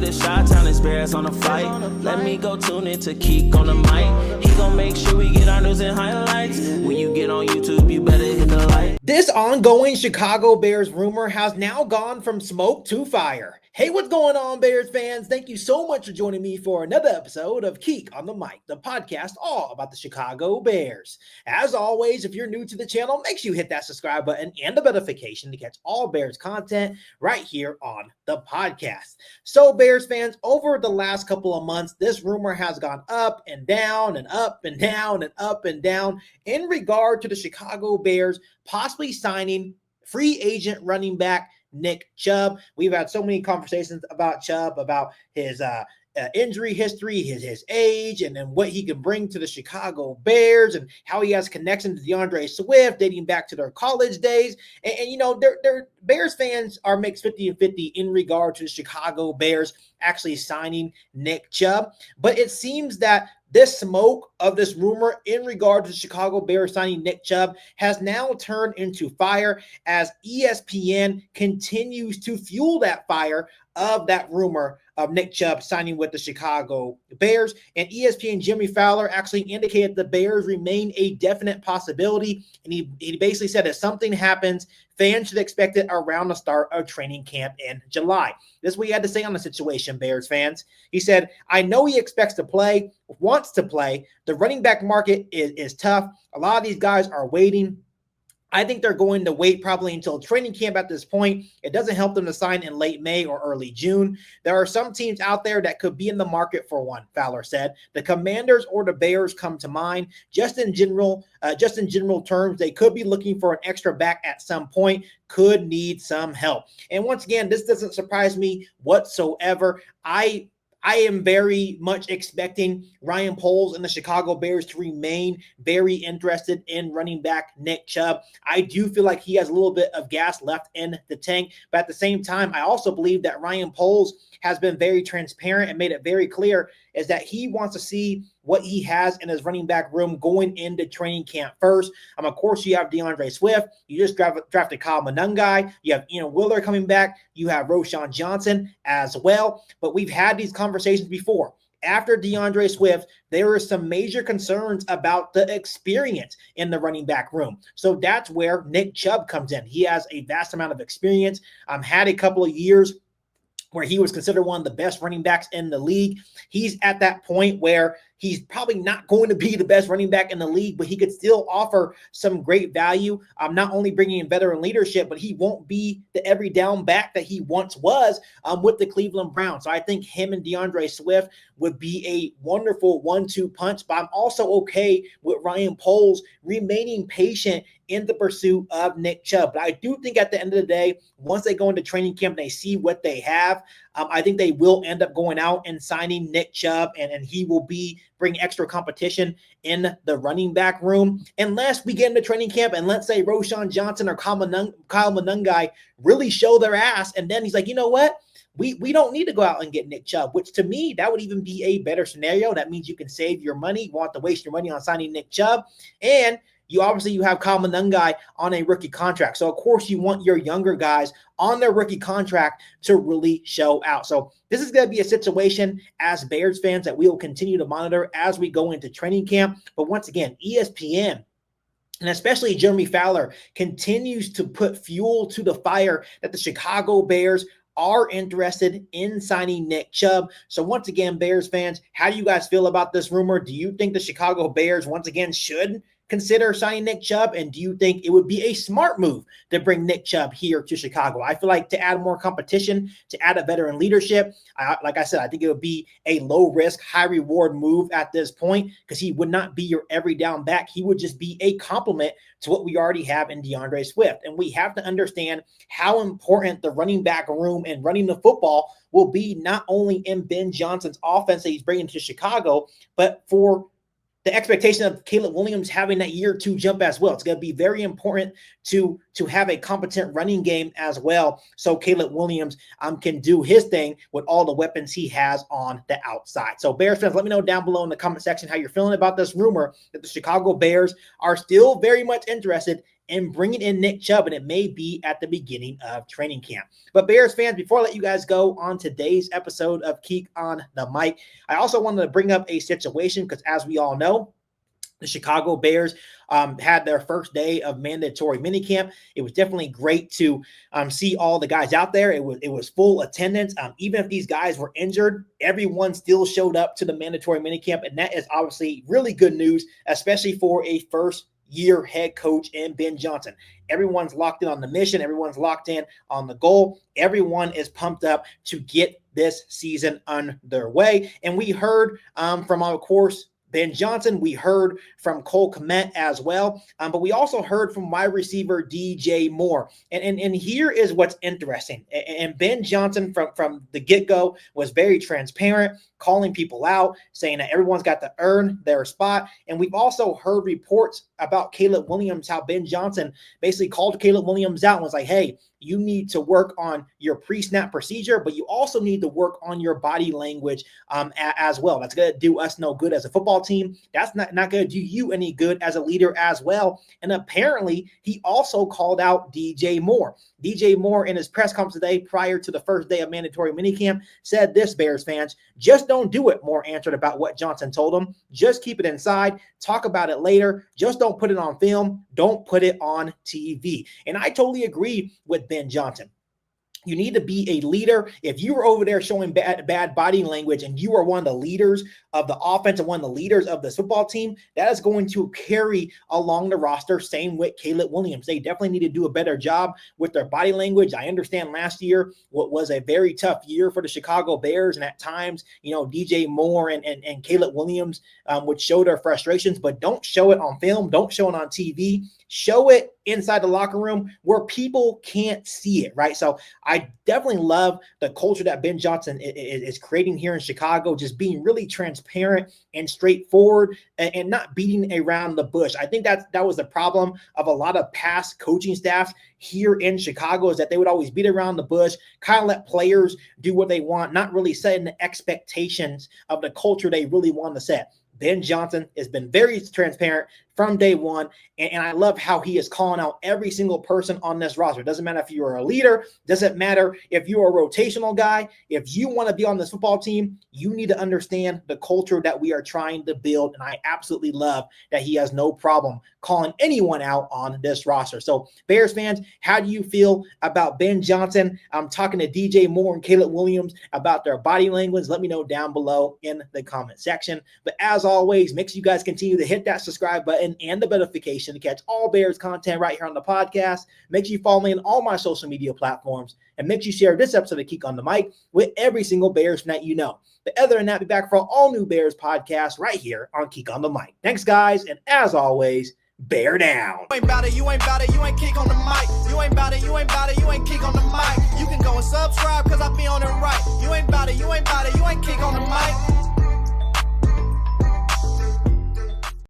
the Chi-Town experience on the flight. Let me go tune in to Keek on the mic. He gon' make sure we get our news and highlights. When you get on YouTube, you better hit the like. This ongoing Chicago Bears rumor has now gone from smoke to fire. Hey, what's going on, Bears fans? Thank you so much for joining me for another episode of Keek on the Mic, the podcast all about the Chicago Bears. As always, if you're new to the channel, make sure you hit that subscribe button and the notification to catch all Bears content right here on the podcast. So, Bears fans, over the last couple of months, this rumor has gone up and down and up and down and up and down in regard to the Chicago Bears possibly signing free agent running back Nick Chubb. We've had so many conversations about Chubb, about his injury history, his age, and then what he can bring to the Chicago Bears and how he has connection to DeAndre Swift dating back to their college days. And you know, they're Bears fans are mixed 50-50 in regard to the Chicago Bears actually signing Nick Chubb. But it seems that this smoke of this rumor in regard to the Chicago Bears signing Nick Chubb has now turned into fire as ESPN continues to fuel that fire of that rumor of Nick Chubb signing with the Chicago Bears. And ESPN Jimmy Fowler actually indicated the Bears remain a definite possibility. And he basically said if something happens, fans should expect it around the start of training camp in July. This is what he had to say on the situation, Bears fans. He said, I know he expects to play, wants to play. The running back market is tough. A lot of these guys are waiting. I think they're going to wait probably until training camp at this point. It doesn't help them to sign in late May or early June. There are some teams out there that could be in the market for one, Fowler said. The Commanders or the Bears come to mind. Just in general terms, they could be looking for an extra back at some point, could need some help. And once again, this doesn't surprise me whatsoever. I am very much expecting Ryan Poles and the Chicago Bears to remain very interested in running back Nick Chubb. I do feel like he has a little bit of gas left in the tank, but at the same time, I also believe that Ryan Poles has been very transparent and made it very clear is that he wants to see what he has in his running back room going into training camp first. Of course, you have DeAndre Swift. You just drafted Kyle Monangai. You have Ian Wheeler coming back. You have Roschon Johnson as well. But we've had these conversations before. After DeAndre Swift, there were some major concerns about the experience in the running back room. So that's where Nick Chubb comes in. He has a vast amount of experience, had a couple of years where he was considered one of the best running backs in the league. He's at that point where he's probably not going to be the best running back in the league, but he could still offer some great value. Not only bringing in veteran leadership, but he won't be the every down back that he once was with the Cleveland Browns. So I think him and DeAndre Swift would be a wonderful 1-2 punch, but I'm also okay with Ryan Poles remaining patient in the pursuit of Nick Chubb. But I do think at the end of the day, once they go into training camp and they see what they have, I think they will end up going out and signing Nick Chubb, and he will bring extra competition in the running back room. Unless we get into training camp and let's say Roschon Johnson or Kyle Monangai really show their ass, and then he's like, you know what? We don't need to go out and get Nick Chubb, which to me, that would even be a better scenario. That means you can save your money. You won't have to waste your money on signing Nick Chubb. And you have Kyle Monangai on a rookie contract. So, of course, you want your younger guys on their rookie contract to really show out. So this is going to be a situation as Bears fans that we will continue to monitor as we go into training camp. But once again, ESPN and especially Jeremy Fowler continues to put fuel to the fire that the Chicago Bears are interested in signing Nick Chubb. So once again, Bears fans, how do you guys feel about this rumor? Do you think the Chicago Bears once again should consider signing Nick Chubb? And do you think it would be a smart move to bring Nick Chubb here to Chicago? I feel like to add more competition, to add a veteran leadership, like I said, I think it would be a low-risk, high-reward move at this point because he would not be your every down back. He would just be a complement to what we already have in DeAndre Swift. And we have to understand how important the running back room and running the football will be not only in Ben Johnson's offense that he's bringing to Chicago, but for the expectation of Caleb Williams having that year two jump as well. It's going to be very important to have a competent running game as well. So Caleb Williams can do his thing with all the weapons he has on the outside. So Bears fans, let me know down below in the comment section how you're feeling about this rumor that the Chicago Bears are still very much interested and bringing in Nick Chubb, and it may be at the beginning of training camp. But Bears fans, before I let you guys go on today's episode of Keek on the Mic, I also wanted to bring up a situation because, as we all know, the Chicago Bears had their first day of mandatory minicamp. It was definitely great to see all the guys out there. It was full attendance. Even if these guys were injured, everyone still showed up to the mandatory minicamp, and that is obviously really good news, especially for a first-year head coach in Ben Johnson. Everyone's locked in on the mission. Everyone's locked in on the goal. Everyone is pumped up to get this season underway. And we heard from, of course, Ben Johnson. We heard from Cole Kmet as well, but we also heard from wide receiver DJ Moore. And here is what's interesting. And Ben Johnson from the get-go was very transparent, calling people out, saying that everyone's got to earn their spot. And we've also heard reports about Caleb Williams, how Ben Johnson basically called Caleb Williams out and was like, hey, you need to work on your pre-snap procedure, but you also need to work on your body language as well. That's going to do us no good as a football team. That's not going to do you any good as a leader as well. And apparently, he also called out DJ Moore. DJ Moore, in his press conference today prior to the first day of mandatory minicamp, said this, Bears fans, just don't do it. Moore answered about what Johnson told him. Just keep it inside. Talk about it later. Just don't put it on film. Don't put it on TV. And I totally agree with Ben Johnson. You need to be a leader. If you were over there showing bad body language and you are one of the leaders of the offense and one of the leaders of the football team, that is going to carry along the roster. Same with Caleb Williams. They definitely need to do a better job with their body language. I understand last year what was a very tough year for the Chicago Bears. And at times, DJ Moore and Caleb Williams would show their frustrations, but don't show it on film. Don't show it on TV. Show it inside the locker room where people can't see it, right? So I definitely love the culture that Ben Johnson is creating here in Chicago, just being really transparent and straightforward and not beating around the bush. I think that was the problem of a lot of past coaching staffs here in Chicago, is that they would always beat around the bush, kind of let players do what they want, not really setting the expectations of the culture they really want to set. Ben Johnson has been very transparent from day one, and I love how he is calling out every single person on this roster. It doesn't matter if you are a leader, doesn't matter if you're a rotational guy. If you want to be on this football team, you need to understand the culture that we are trying to build, and I absolutely love that he has no problem calling anyone out on this roster. So, Bears fans, how do you feel about Ben Johnson? I'm talking to DJ Moore and Caleb Williams about their body language. Let me know down below in the comment section. But as always, make sure you guys continue to hit that subscribe button and the notification to catch all Bears content right here on the podcast. Make sure you follow me on all my social media platforms, and make sure you share this episode of Keek on the Mic with every single Bears fan that you know. But other than that, be back for all new Bears podcasts right here on Keek on the Mic. Thanks, guys, and as always, bear down. You ain't about it, you ain't about it, you ain't Keek on the Mic. You ain't about it, you ain't about it, you ain't Keek on the Mic. You can go and subscribe because I be on it right. You ain't